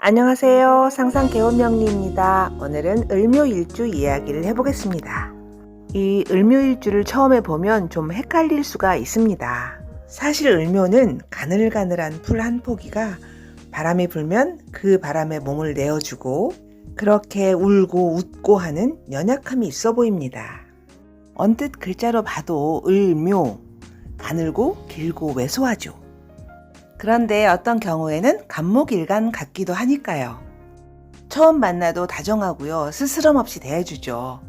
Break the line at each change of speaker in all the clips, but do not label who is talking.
안녕하세요. 상상개운명리입니다. 오늘은 을묘일주 이야기를 해보겠습니다. 이 을묘일주를 처음에 보면 좀 헷갈릴 수가 있습니다. 사실 을묘는 가늘가늘한 풀 한 포기가 바람이 불면 그 바람에 몸을 내어주고 그렇게 울고 웃고 하는 연약함이 있어 보입니다. 언뜻 글자로 봐도 을묘, 가늘고 길고 왜소하죠. 그런데 어떤 경우에는 간목일간 같기도 하니까요. 처음 만나도 다정하고요. 스스럼 없이 대해주죠.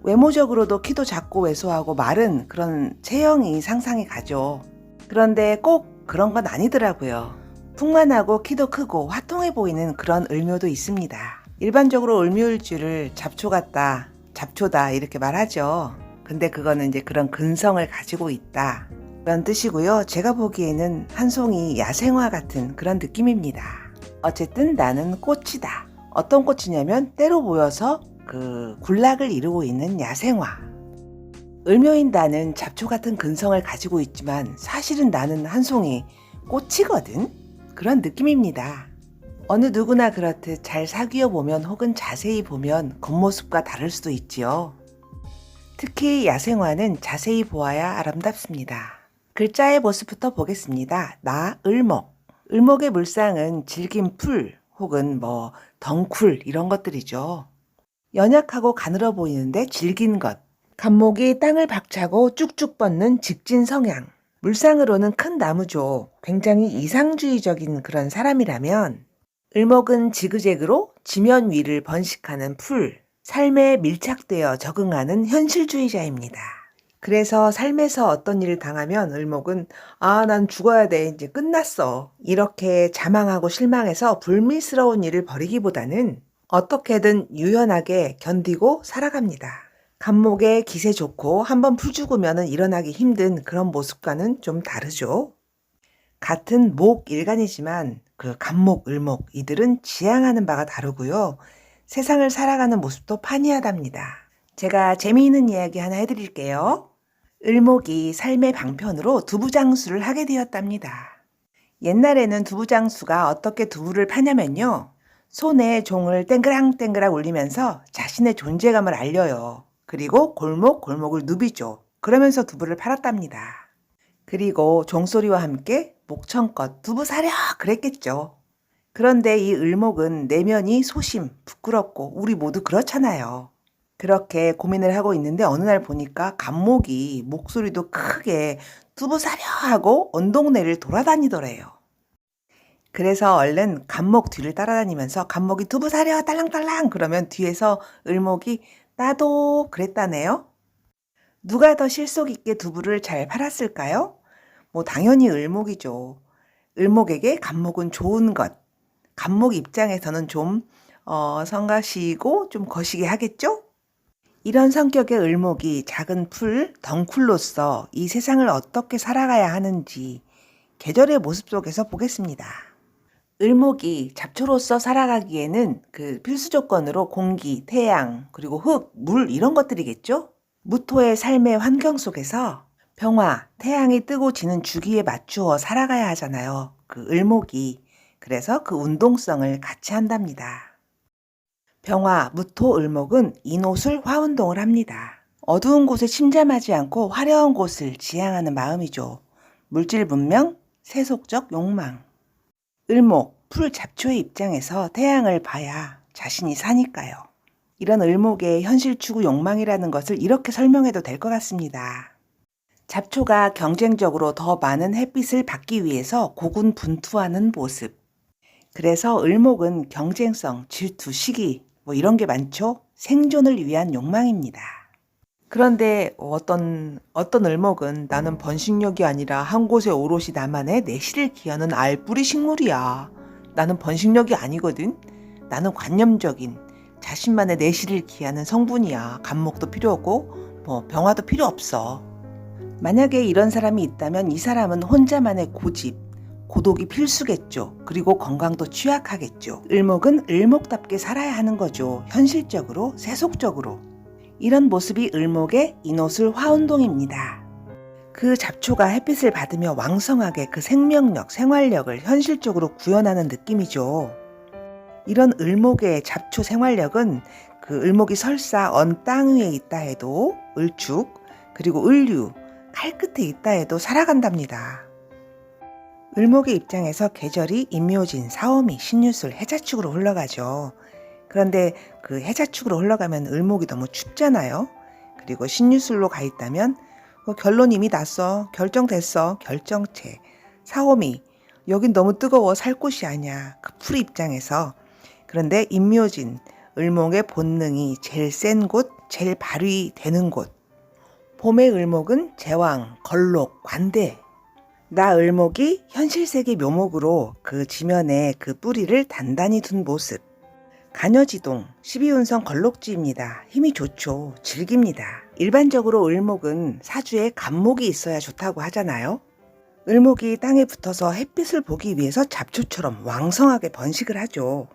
외모적으로도 키도 작고 왜소하고 마른 그런 체형이 상상이 가죠. 그런데 꼭 그런 건 아니더라고요. 풍만하고 키도 크고 화통해 보이는 그런 을묘도 있습니다. 일반적으로 을묘일주를 잡초 같다, 잡초다 이렇게 말하죠. 근데 그거는 이제 그런 근성을 가지고 있다. 그런 뜻이고요. 제가 보기에는 한 송이 야생화 같은 그런 느낌입니다. 어쨌든 나는 꽃이다. 어떤 꽃이냐면 때로 보여서 그 군락을 이루고 있는 야생화. 을묘인 나는 잡초 같은 근성을 가지고 있지만 사실은 나는 한 송이 꽃이거든. 그런 느낌입니다. 어느 누구나 그렇듯 잘 사귀어 보면 혹은 자세히 보면 겉모습과 다를 수도 있지요. 특히 야생화는 자세히 보아야 아름답습니다. 글자의 모습부터 보겠습니다. 나, 을목. 을목의 물상은 질긴 풀 혹은 덩쿨 이런 것들이죠. 연약하고 가늘어 보이는데 질긴 것. 간목이 땅을 박차고 쭉쭉 뻗는 직진 성향. 물상으로는 큰 나무죠. 굉장히 이상주의적인 그런 사람이라면 을목은 지그재그로 지면 위를 번식하는 풀. 삶에 밀착되어 적응하는 현실주의자입니다. 그래서 삶에서 어떤 일을 당하면 을목은 난 죽어야 돼. 이제 끝났어. 이렇게 자망하고 실망해서 불미스러운 일을 벌이기보다는 어떻게든 유연하게 견디고 살아갑니다. 간목에 기세 좋고 한번 풀 죽으면 일어나기 힘든 그런 모습과는 좀 다르죠. 같은 목일간이지만 그 간목, 을목 이들은 지향하는 바가 다르고요. 세상을 살아가는 모습도 판이하답니다. 제가 재미있는 이야기 하나 해드릴게요. 을목이 삶의 방편으로 두부장수를 하게 되었답니다. 옛날에는 두부장수가 어떻게 두부를 파냐면요. 손에 종을 땡그랑땡그랑 울리면서 자신의 존재감을 알려요. 그리고 골목골목을 누비죠. 그러면서 두부를 팔았답니다. 그리고 종소리와 함께 목청껏 두부 사려 그랬겠죠. 그런데 이 을목은 내면이 소심, 부끄럽고 우리 모두 그렇잖아요. 그렇게 고민을 하고 있는데 어느 날 보니까 간목이 목소리도 크게 두부 사려 하고 온 동네를 돌아다니더래요. 그래서 얼른 간목 뒤를 따라다니면서 간목이 두부 사려 딸랑딸랑 그러면 뒤에서 을목이 나도 그랬다네요. 누가 더 실속 있게 두부를 잘 팔았을까요? 당연히 을목이죠. 을목에게 간목은 좋은 것. 간목 입장에서는 좀 성가시고 좀 거시기 하겠죠? 이런 성격의 을목이 작은 풀, 덩쿨로서 이 세상을 어떻게 살아가야 하는지 계절의 모습 속에서 보겠습니다. 을목이 잡초로서 살아가기에는 그 필수 조건으로 공기, 태양, 그리고 흙, 물 이런 것들이겠죠? 무토의 삶의 환경 속에서 병화, 태양이 뜨고 지는 주기에 맞추어 살아가야 하잖아요. 그 을목이. 그래서 그 운동성을 같이 한답니다. 병화, 무토, 을목은 인옷을 화운동을 합니다. 어두운 곳에 침잠하지 않고 화려한 곳을 지향하는 마음이죠. 물질 분명, 세속적 욕망. 을목, 풀 잡초의 입장에서 태양을 봐야 자신이 사니까요. 이런 을목의 현실 추구 욕망이라는 것을 이렇게 설명해도 될 것 같습니다. 잡초가 경쟁적으로 더 많은 햇빛을 받기 위해서 고군분투하는 모습. 그래서 을목은 경쟁성, 질투, 시기 이런 게 많죠. 생존을 위한 욕망입니다. 그런데 어떤 을목은 나는 번식력이 아니라 한 곳에 오롯이 나만의 내실을 기하는 알뿌리 식물이야. 나는 번식력이 아니거든. 나는 관념적인 자신만의 내실을 기하는 성분이야. 간목도 필요 없고 병화도 필요 없어. 만약에 이런 사람이 있다면 이 사람은 혼자만의 고집, 고독이 필수겠죠. 그리고 건강도 취약하겠죠. 을목은 을목답게 살아야 하는 거죠. 현실적으로, 세속적으로. 이런 모습이 을목의 인옷을 화운동입니다. 그 잡초가 햇빛을 받으며 왕성하게 그 생명력, 생활력을 현실적으로 구현하는 느낌이죠. 이런 을목의 잡초 생활력은 그 을목이 설사 언 땅 위에 있다 해도 을축, 그리고 을류, 칼 끝에 있다 해도 살아간답니다. 을목의 입장에서 계절이 임묘진, 사오미, 신유술, 해자축으로 흘러가죠. 그런데 그 해자축으로 흘러가면 을목이 너무 춥잖아요. 그리고 신유술로 가 있다면 결론 이미 났어, 결정됐어, 결정체. 사오미, 여긴 너무 뜨거워, 살 곳이 아니야. 그 풀 입장에서. 그런데 임묘진, 을목의 본능이 제일 센 곳, 제일 발휘되는 곳. 봄의 을목은 제왕, 걸록, 관대. 나 을목이 현실세계 묘목으로 그 지면에 그 뿌리를 단단히 둔 모습. 간여지동, 12운성 걸록지입니다. 힘이 좋죠. 즐깁니다. 일반적으로 을목은 사주에 간목이 있어야 좋다고 하잖아요. 을목이 땅에 붙어서 햇빛을 보기 위해서 잡초처럼 왕성하게 번식을 하죠.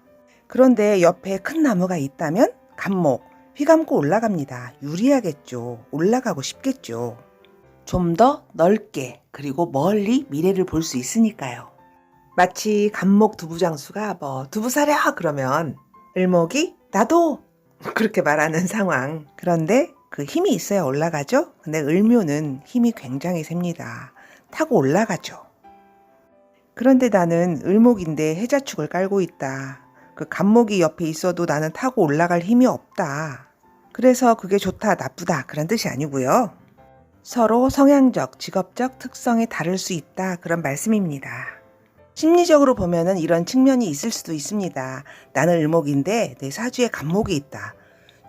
그런데 옆에 큰 나무가 있다면 간목, 휘감고 올라갑니다. 유리하겠죠. 올라가고 싶겠죠. 좀 더 넓게 그리고 멀리 미래를 볼 수 있으니까요. 마치 간목 두부장수가 두부 사랴 그러면 을목이 나도 그렇게 말하는 상황. 그런데 그 힘이 있어야 올라가죠. 근데 을묘는 힘이 굉장히 셉니다. 타고 올라가죠. 그런데 나는 을목인데 해자축을 깔고 있다. 그 간목이 옆에 있어도 나는 타고 올라갈 힘이 없다. 그래서 그게 좋다, 나쁘다 그런 뜻이 아니고요. 서로 성향적, 직업적 특성이 다를 수 있다 그런 말씀입니다. 심리적으로 보면은 이런 측면이 있을 수도 있습니다. 나는 을목인데 내 사주에 간목이 있다.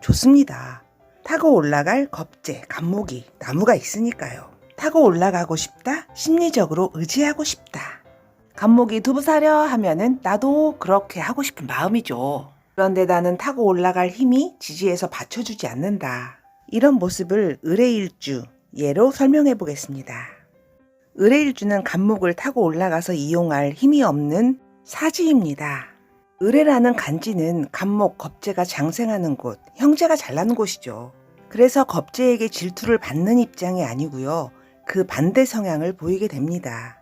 좋습니다. 타고 올라갈 겁재, 간목이, 나무가 있으니까요. 타고 올라가고 싶다, 심리적으로 의지하고 싶다. 간목이 두부 사려 하면은 나도 그렇게 하고 싶은 마음이죠. 그런데 나는 타고 올라갈 힘이 지지해서 받쳐주지 않는다. 이런 모습을 을의일주, 예로 설명해 보겠습니다. 을의일주는 간목을 타고 올라가서 이용할 힘이 없는 사지입니다. 을의라는 간지는 간목, 겁재가 장생하는 곳, 형제가 잘나는 곳이죠. 그래서 겁재에게 질투를 받는 입장이 아니고요. 그 반대 성향을 보이게 됩니다.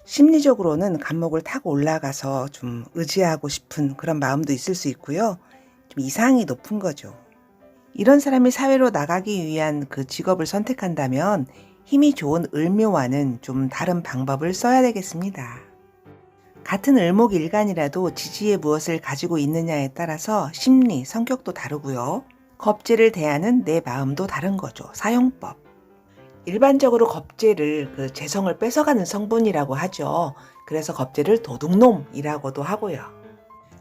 심리적으로는 간목을 타고 올라가서 좀 의지하고 싶은 그런 마음도 있을 수 있고요. 좀 이상이 높은 거죠. 이런 사람이 사회로 나가기 위한 그 직업을 선택한다면 힘이 좋은 을묘와는 좀 다른 방법을 써야 되겠습니다. 같은 을목일간이라도 지지에 무엇을 가지고 있느냐에 따라서 심리, 성격도 다르고요. 겁재를 대하는 내 마음도 다른 거죠. 사용법. 일반적으로 겁재를 그 재성을 뺏어가는 성분이라고 하죠. 그래서 겁재를 도둑놈이라고도 하고요.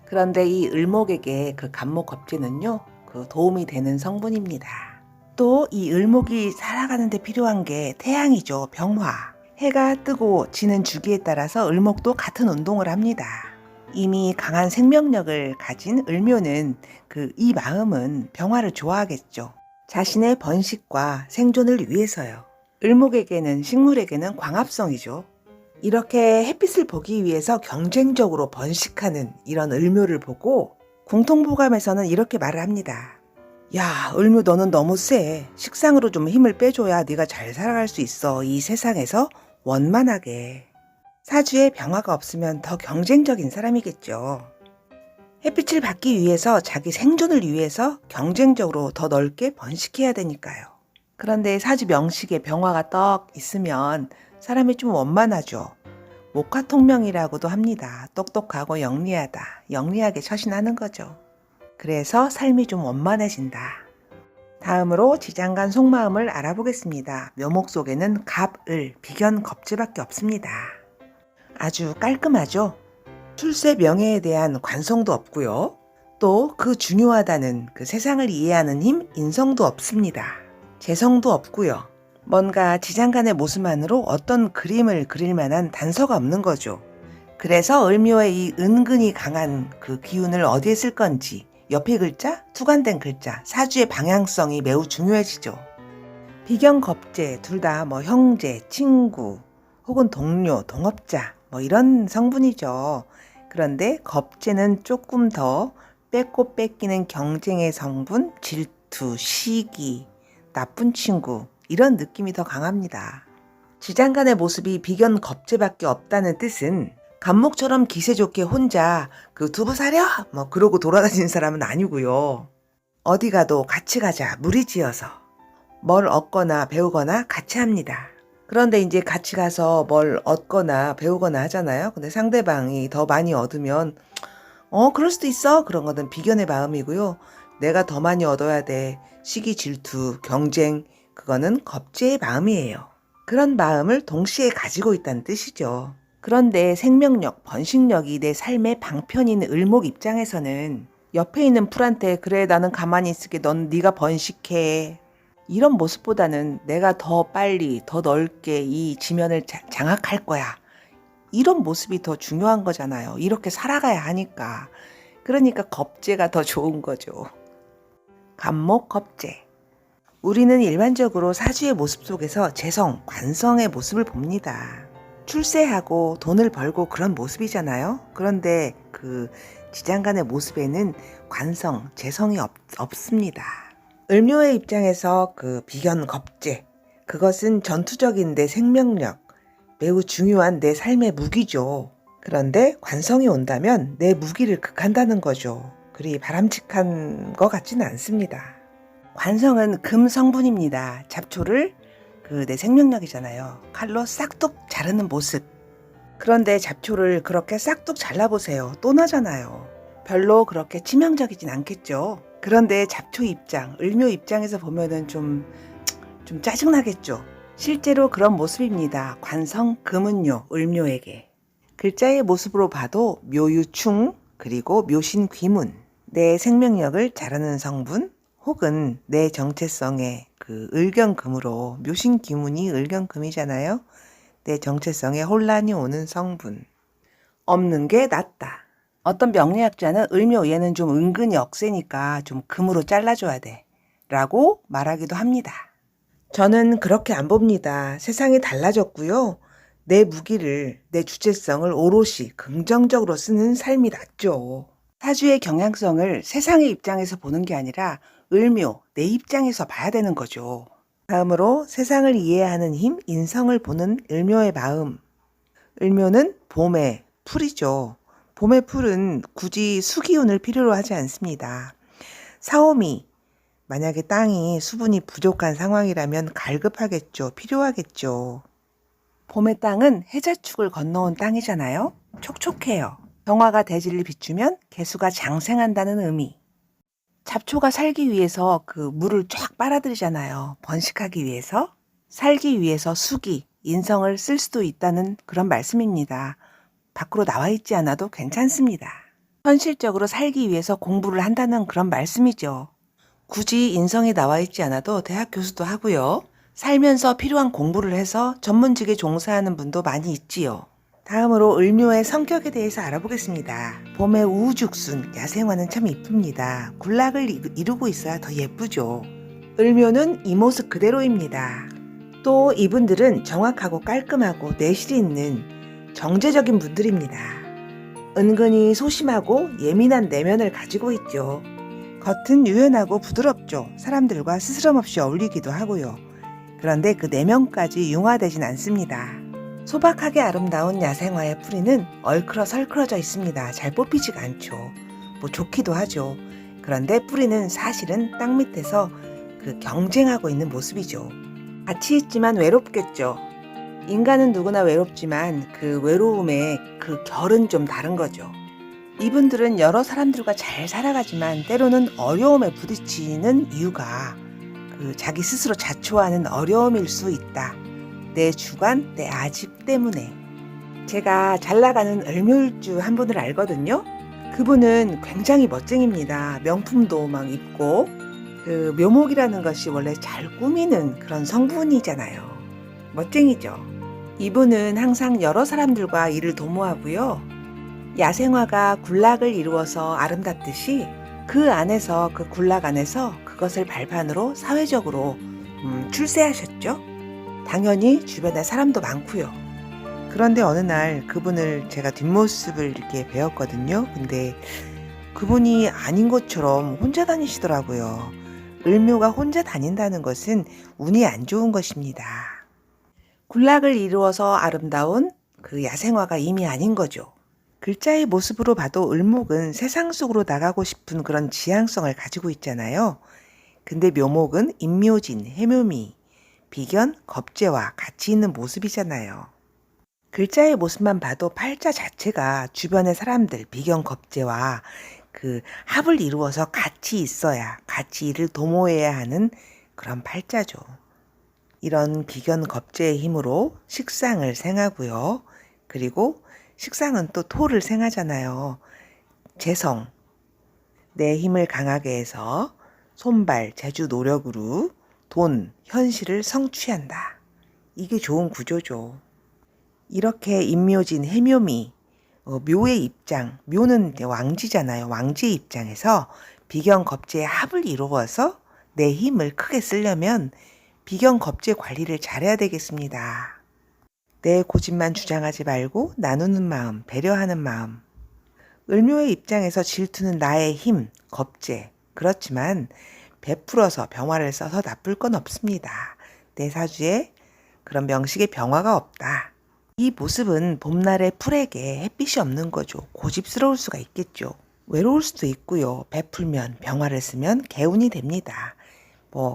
그런데 이 을목에게 그 간목 겁재는요. 그 도움이 되는 성분입니다. 또 이 을목이 살아가는 데 필요한 게 태양이죠. 병화. 해가 뜨고 지는 주기에 따라서 을목도 같은 운동을 합니다. 이미 강한 생명력을 가진 을묘는 이 마음은 병화를 좋아하겠죠. 자신의 번식과 생존을 위해서요. 을목에게는, 식물에게는 광합성이죠. 이렇게 햇빛을 보기 위해서 경쟁적으로 번식하는 이런 을묘를 보고 공통보감에서는 이렇게 말을 합니다. 야, 을묘 너는 너무 세. 식상으로 좀 힘을 빼줘야 네가 잘 살아갈 수 있어. 이 세상에서 원만하게. 사주에 병화가 없으면 더 경쟁적인 사람이겠죠. 햇빛을 받기 위해서 자기 생존을 위해서 경쟁적으로 더 넓게 번식해야 되니까요. 그런데 사주 명식에 병화가 떡 있으면 사람이 좀 원만하죠. 목화통명이라고도 합니다. 똑똑하고 영리하다. 영리하게 처신하는 거죠. 그래서 삶이 좀 원만해진다. 다음으로 지장간 속마음을 알아보겠습니다. 묘목 속에는 갑, 을, 비견, 겁재밖에 없습니다. 아주 깔끔하죠. 출세 명예에 대한 관성도 없고요. 또 그 중요하다는 그 세상을 이해하는 힘, 인성도 없습니다. 재성도 없고요. 뭔가 지장간의 모습만으로 어떤 그림을 그릴 만한 단서가 없는 거죠. 그래서 을묘의 이 은근히 강한 그 기운을 어디에 쓸 건지 옆에 글자, 투관된 글자, 사주의 방향성이 매우 중요해지죠. 비견, 겁재 둘 다 형제, 친구 혹은 동료, 동업자 이런 성분이죠. 그런데 겁재는 조금 더 뺏고 뺏기는 경쟁의 성분, 질투, 시기, 나쁜 친구 이런 느낌이 더 강합니다. 지장간의 모습이 비견 겁재밖에 없다는 뜻은 간목처럼 기세 좋게 혼자 그 두부 사려? 뭐 그러고 돌아다니는 사람은 아니고요. 어디 가도 같이 가자 무리지어서 뭘 얻거나 배우거나 같이 합니다. 그런데 이제 같이 가서 뭘 얻거나 배우거나 하잖아요. 근데 상대방이 더 많이 얻으면 그럴 수도 있어. 그런 거는 비견의 마음이고요. 내가 더 많이 얻어야 돼. 시기 질투, 경쟁, 그거는 겁제의 마음이에요. 그런 마음을 동시에 가지고 있다는 뜻이죠. 그런데 생명력, 번식력이 내 삶의 방편인 을목 입장에서는 옆에 있는 풀한테 그래 나는 가만히 있을게 넌 네가 번식해 이런 모습보다는 내가 더 빨리 더 넓게 이 지면을 장악할 거야 이런 모습이 더 중요한 거잖아요. 이렇게 살아가야 하니까. 그러니까 겁제가 더 좋은 거죠. 간목 겁제. 우리는 일반적으로 사주의 모습 속에서 재성, 관성의 모습을 봅니다. 출세하고 돈을 벌고 그런 모습이잖아요. 그런데 그 지장간의 모습에는 관성, 재성이 없습니다. 을묘의 입장에서 그 비견 겁제, 그것은 전투적인 내 생명력, 매우 중요한 내 삶의 무기죠. 그런데 관성이 온다면 내 무기를 극한다는 거죠. 그리 바람직한 것 같지는 않습니다. 관성은 금 성분입니다. 잡초를 내 생명력이잖아요. 칼로 싹둑 자르는 모습. 그런데 잡초를 그렇게 싹둑 잘라보세요. 또 나잖아요. 별로 그렇게 치명적이진 않겠죠. 그런데 잡초 입장, 을묘 입장에서 보면은 좀 짜증나겠죠. 실제로 그런 모습입니다. 관성 금은요, 을묘에게. 글자의 모습으로 봐도 묘유충, 그리고 묘신귀문, 내 생명력을 자르는 성분, 혹은 내 정체성의 그 을경금으로 묘신귀문이 을경금이잖아요. 내 정체성에 혼란이 오는 성분. 없는 게 낫다. 어떤 명리학자는 을묘 얘는 좀 은근히 억세니까 좀 금으로 잘라줘야 돼 라고 말하기도 합니다. 저는 그렇게 안 봅니다. 세상이 달라졌고요. 내 무기를, 내 주체성을 오롯이 긍정적으로 쓰는 삶이 낫죠. 사주의 경향성을 세상의 입장에서 보는 게 아니라 을묘, 내 입장에서 봐야 되는 거죠. 다음으로 세상을 이해하는 힘, 인성을 보는 을묘의 마음. 을묘는 봄의 풀이죠. 봄의 풀은 굳이 수기운을 필요로 하지 않습니다. 사오미, 만약에 땅이 수분이 부족한 상황이라면 갈급하겠죠. 필요하겠죠. 봄의 땅은 해자축을 건너온 땅이잖아요. 촉촉해요. 정화가 대지를 비추면 개수가 장생한다는 의미. 잡초가 살기 위해서 그 물을 쫙 빨아들이잖아요. 번식하기 위해서. 살기 위해서 수기, 인성을 쓸 수도 있다는 그런 말씀입니다. 밖으로 나와 있지 않아도 괜찮습니다. 현실적으로 살기 위해서 공부를 한다는 그런 말씀이죠. 굳이 인성이 나와 있지 않아도 대학 교수도 하고요. 살면서 필요한 공부를 해서 전문직에 종사하는 분도 많이 있지요. 다음으로 을묘의 성격에 대해서 알아보겠습니다. 봄의 우후죽순, 야생화는 참 이쁩니다. 군락을 이루고 있어야 더 예쁘죠. 을묘는 이 모습 그대로입니다. 또 이분들은 정확하고 깔끔하고 내실이 있는 정제적인 분들입니다. 은근히 소심하고 예민한 내면을 가지고 있죠. 겉은 유연하고 부드럽죠. 사람들과 스스럼 없이 어울리기도 하고요. 그런데 그 내면까지 융화되진 않습니다. 소박하게 아름다운 야생화의 뿌리는 얼클어설클어져 있습니다. 잘 뽑히지가 않죠. 뭐 좋기도 하죠. 그런데 뿌리는 사실은 땅 밑에서 그 경쟁하고 있는 모습이죠. 같이 있지만 외롭겠죠. 인간은 누구나 외롭지만 그 외로움의 그 결은 좀 다른 거죠. 이분들은 여러 사람들과 잘 살아가지만 때로는 어려움에 부딪히는 이유가 그 자기 스스로 자초하는 어려움일 수 있다. 내 주관, 내 아집 때문에. 제가 잘 나가는 을묘일주 한 분을 알거든요. 그분은 굉장히 멋쟁입니다. 명품도 막 입고 그 묘목이라는 것이 원래 잘 꾸미는 그런 성분이잖아요. 멋쟁이죠. 이분은 항상 여러 사람들과 일을 도모하고요. 야생화가 군락을 이루어서 아름답듯이 그 안에서 그 군락 안에서 그것을 발판으로 사회적으로 출세하셨죠. 당연히 주변에 사람도 많고요. 그런데 어느 날 그분을 제가 뒷모습을 이렇게 배웠거든요. 근데 그분이 아닌 것처럼 혼자 다니시더라고요. 을묘가 혼자 다닌다는 것은 운이 안 좋은 것입니다. 군락을 이루어서 아름다운 그 야생화가 이미 아닌 거죠. 글자의 모습으로 봐도 을목은 세상 속으로 나가고 싶은 그런 지향성을 가지고 있잖아요. 근데 묘목은 임묘진, 해묘미, 비견, 겁재와 같이 있는 모습이잖아요. 글자의 모습만 봐도 팔자 자체가 주변의 사람들, 비견, 겁재와 그 합을 이루어서 같이 있어야, 같이 이를 도모해야 하는 그런 팔자죠. 이런 비견, 겁재의 힘으로 식상을 생하고요. 그리고 식상은 또 토를 생하잖아요. 재성, 내 힘을 강하게 해서 손발, 재주, 노력으로 돈, 현실을 성취한다. 이게 좋은 구조죠. 이렇게 임묘진, 해묘미, 묘의 입장, 묘는 왕지잖아요. 왕지의 입장에서 비견, 겁재의 합을 이루어서 내 힘을 크게 쓰려면 비견, 겁재 관리를 잘해야 되겠습니다. 내 고집만 주장하지 말고 나누는 마음, 배려하는 마음. 을묘의 입장에서 질투는 나의 힘, 겁재. 그렇지만 베풀어서 병화를 써서 나쁠 건 없습니다. 내 사주에 그런 명식의 병화가 없다. 이 모습은 봄날의 풀에게 햇빛이 없는 거죠. 고집스러울 수가 있겠죠. 외로울 수도 있고요. 베풀면 병화를 쓰면 개운이 됩니다.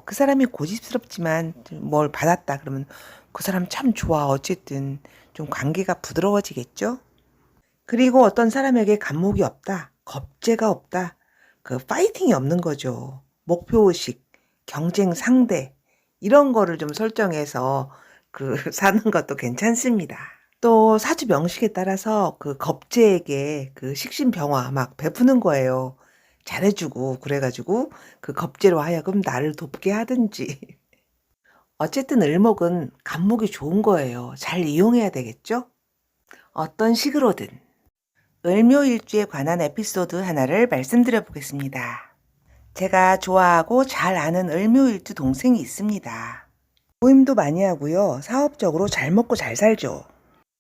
그 사람이 고집스럽지만 뭘 받았다 그러면 그 사람 참 좋아. 어쨌든 좀 관계가 부드러워지겠죠. 그리고 어떤 사람에게 감목이 없다. 겁재가 없다. 그 파이팅이 없는 거죠. 목표의식, 경쟁 상대 이런 거를 좀 설정해서 사는 것도 괜찮습니다. 또 사주 명식에 따라서 그 겁재에게 그 식신병화 막 베푸는 거예요. 잘해주고 그래가지고 그 겁재로 하여금 나를 돕게 하든지. 어쨌든 을목은 간목이 좋은 거예요. 잘 이용해야 되겠죠? 어떤 식으로든. 을묘일주에 관한 에피소드 하나를 말씀드려 보겠습니다. 제가 좋아하고 잘 아는 을묘일주 동생이 있습니다. 모임도 많이 하고요. 사업적으로 잘 먹고 잘 살죠.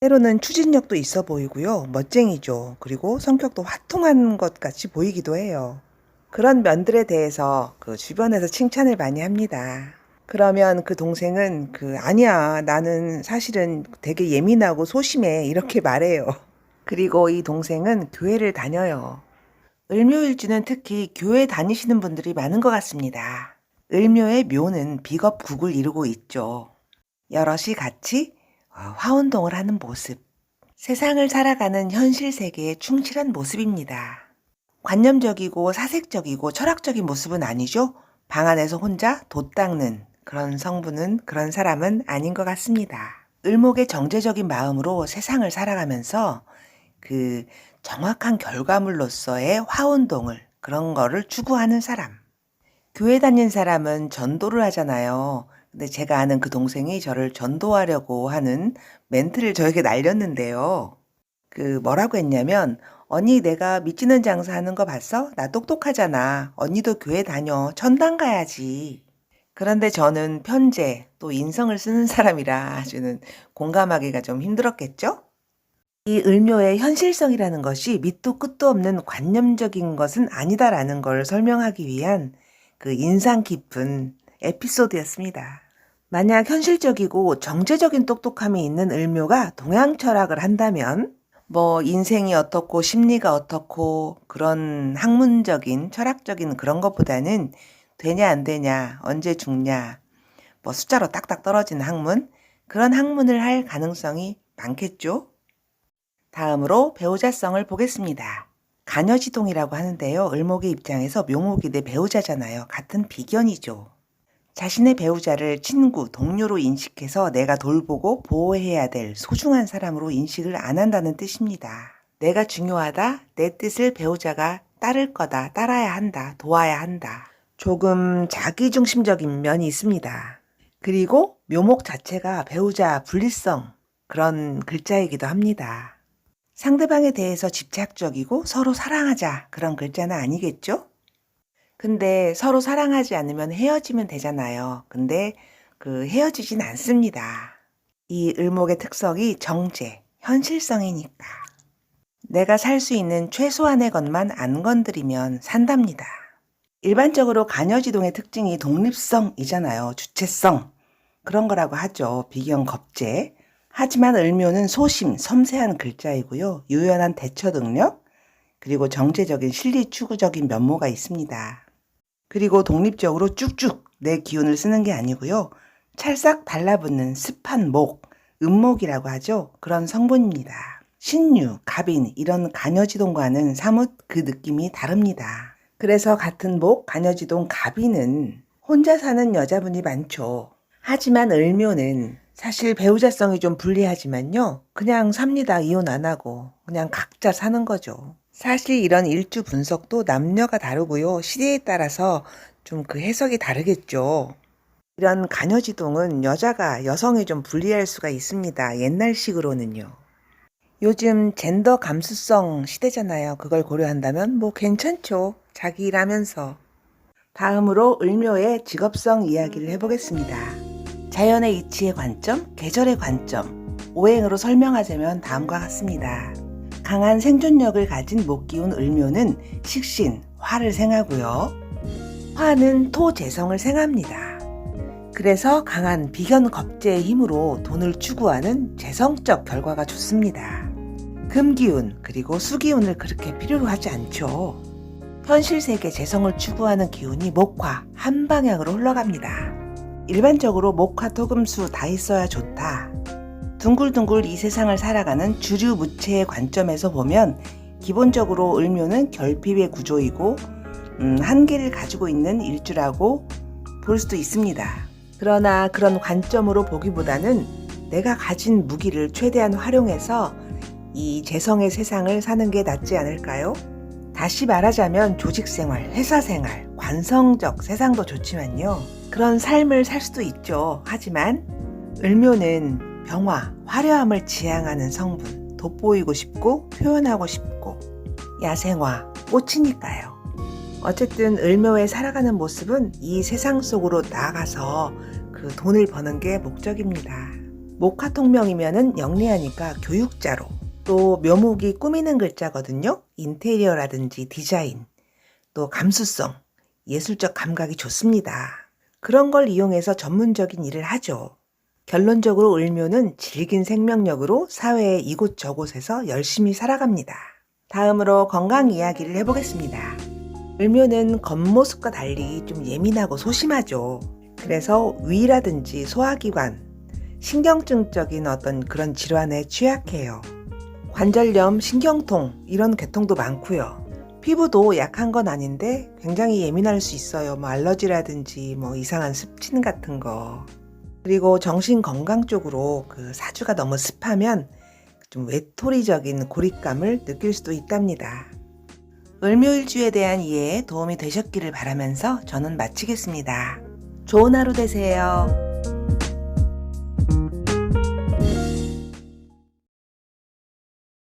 때로는 추진력도 있어 보이고요. 멋쟁이죠. 그리고 성격도 화통한 것 같이 보이기도 해요. 그런 면들에 대해서 그 주변에서 칭찬을 많이 합니다. 그러면 그 동생은 아니야, 나는 사실은 되게 예민하고 소심해. 이렇게 말해요. 그리고 이 동생은 교회를 다녀요. 을묘일주는 특히 교회 다니시는 분들이 많은 것 같습니다. 을묘의 묘는 비겁국을 이루고 있죠. 여럿이 같이 화운동을 하는 모습. 세상을 살아가는 현실 세계에 충실한 모습입니다. 관념적이고 사색적이고 철학적인 모습은 아니죠. 방 안에서 혼자 돛 닦는 그런 성분은 그런 사람은 아닌 것 같습니다. 을목의 정제적인 마음으로 세상을 살아가면서 그 정확한 결과물로서의 화운동을 그런 거를 추구하는 사람. 교회 다닌 사람은 전도를 하잖아요. 근데 제가 아는 그 동생이 저를 전도하려고 하는 멘트를 저에게 날렸는데요. 뭐라고 했냐면, 언니 내가 미치는 장사하는 거 봤어? 나 똑똑하잖아. 언니도 교회 다녀. 천당 가야지. 그런데 저는 편재 또 인성을 쓰는 사람이라 아주는 공감하기가 좀 힘들었겠죠? 이 을묘의 현실성이라는 것이 밑도 끝도 없는 관념적인 것은 아니다라는 걸 설명하기 위한 그 인상 깊은 에피소드였습니다. 만약 현실적이고 정제적인 똑똑함이 있는 을묘가 동양 철학을 한다면 인생이 어떻고 심리가 어떻고 그런 학문적인 철학적인 그런 것보다는 되냐 안 되냐 언제 죽냐 숫자로 딱딱 떨어지는 학문 그런 학문을 할 가능성이 많겠죠. 다음으로 배우자성을 보겠습니다. 간여지동이라고 하는데요. 을목의 입장에서 묘목이 내 배우자잖아요. 같은 비견이죠. 자신의 배우자를 친구, 동료로 인식해서 내가 돌보고 보호해야 될 소중한 사람으로 인식을 안 한다는 뜻입니다. 내가 중요하다, 내 뜻을 배우자가 따를 거다, 따라야 한다, 도와야 한다. 조금 자기중심적인 면이 있습니다. 그리고 묘목 자체가 배우자 분리성 그런 글자이기도 합니다. 상대방에 대해서 집착적이고 서로 사랑하자 그런 글자는 아니겠죠? 근데 서로 사랑하지 않으면 헤어지면 되잖아요. 근데 헤어지진 않습니다. 이 을목의 특성이 정제, 현실성이니까. 내가 살 수 있는 최소한의 것만 안 건드리면 산답니다. 일반적으로 간여지동의 특징이 독립성이잖아요. 주체성. 그런 거라고 하죠. 비견 겁재. 하지만 을묘는 소심, 섬세한 글자이고요. 유연한 대처 능력, 그리고 정제적인 실리 추구적인 면모가 있습니다. 그리고 독립적으로 쭉쭉 내 기운을 쓰는 게 아니고요. 찰싹 달라붙는 습한 목, 음목이라고 하죠. 그런 성분입니다. 신유, 갑인 이런 간여지동과는 사뭇 그 느낌이 다릅니다. 그래서 같은 목, 간여지동 갑인은 혼자 사는 여자분이 많죠. 하지만 을묘는 사실 배우자성이 좀 불리하지만요. 그냥 삽니다. 이혼 안 하고. 그냥 각자 사는 거죠. 사실 이런 일주 분석도 남녀가 다르고요. 시대에 따라서 좀 그 해석이 다르겠죠. 이런 간여지동은 여자가 여성에 좀 불리할 수가 있습니다. 옛날식으로는요. 요즘 젠더 감수성 시대잖아요. 그걸 고려한다면 뭐 괜찮죠. 자기 일하면서. 다음으로 을묘의 직업성 이야기를 해보겠습니다. 자연의 이치의 관점, 계절의 관점, 오행으로 설명하자면 다음과 같습니다. 강한 생존력을 가진 목기운 을묘는 식신, 화를 생하고요. 화는 토, 재성을 생합니다. 그래서 강한 비견 겁재의 힘으로 돈을 추구하는 재성적 결과가 좋습니다. 금기운 그리고 수기운을 그렇게 필요로 하지 않죠. 현실 세계 재성을 추구하는 기운이 목화, 한 방향으로 흘러갑니다. 일반적으로 목화, 토금수 다 있어야 좋다. 둥글둥글 이 세상을 살아가는 주류 무체의 관점에서 보면 기본적으로 을묘는 결핍의 구조이고 한계를 가지고 있는 일주라고 볼 수도 있습니다. 그러나 그런 관점으로 보기보다는 내가 가진 무기를 최대한 활용해서 이 재성의 세상을 사는 게 낫지 않을까요? 다시 말하자면 조직생활, 회사생활, 관성적 세상도 좋지만요. 그런 삶을 살 수도 있죠. 하지만 을묘는 병화, 화려함을 지향하는 성분, 돋보이고 싶고 표현하고 싶고 야생화, 꽃이니까요. 어쨌든 을묘에 살아가는 모습은 이 세상 속으로 나아가서 그 돈을 버는 게 목적입니다. 목화통명이면은 영리하니까 교육자로, 또 묘목이 꾸미는 글자거든요. 인테리어라든지 디자인, 또 감수성, 예술적 감각이 좋습니다. 그런 걸 이용해서 전문적인 일을 하죠. 결론적으로 을묘는 질긴 생명력으로 사회의 이곳저곳에서 열심히 살아갑니다. 다음으로 건강 이야기를 해보겠습니다. 을묘는 겉모습과 달리 좀 예민하고 소심하죠. 그래서 위라든지 소화기관, 신경증적인 어떤 그런 질환에 취약해요. 관절염, 신경통 이런 계통도 많고요. 피부도 약한 건 아닌데 굉장히 예민할 수 있어요. 뭐 알러지라든지 뭐 이상한 습진 같은 거. 그리고 정신 건강 쪽으로 그 사주가 너무 습하면 좀 외톨이적인 고립감을 느낄 수도 있답니다. 을묘일주에 대한 이해에 도움이 되셨기를 바라면서 저는 마치겠습니다. 좋은 하루 되세요.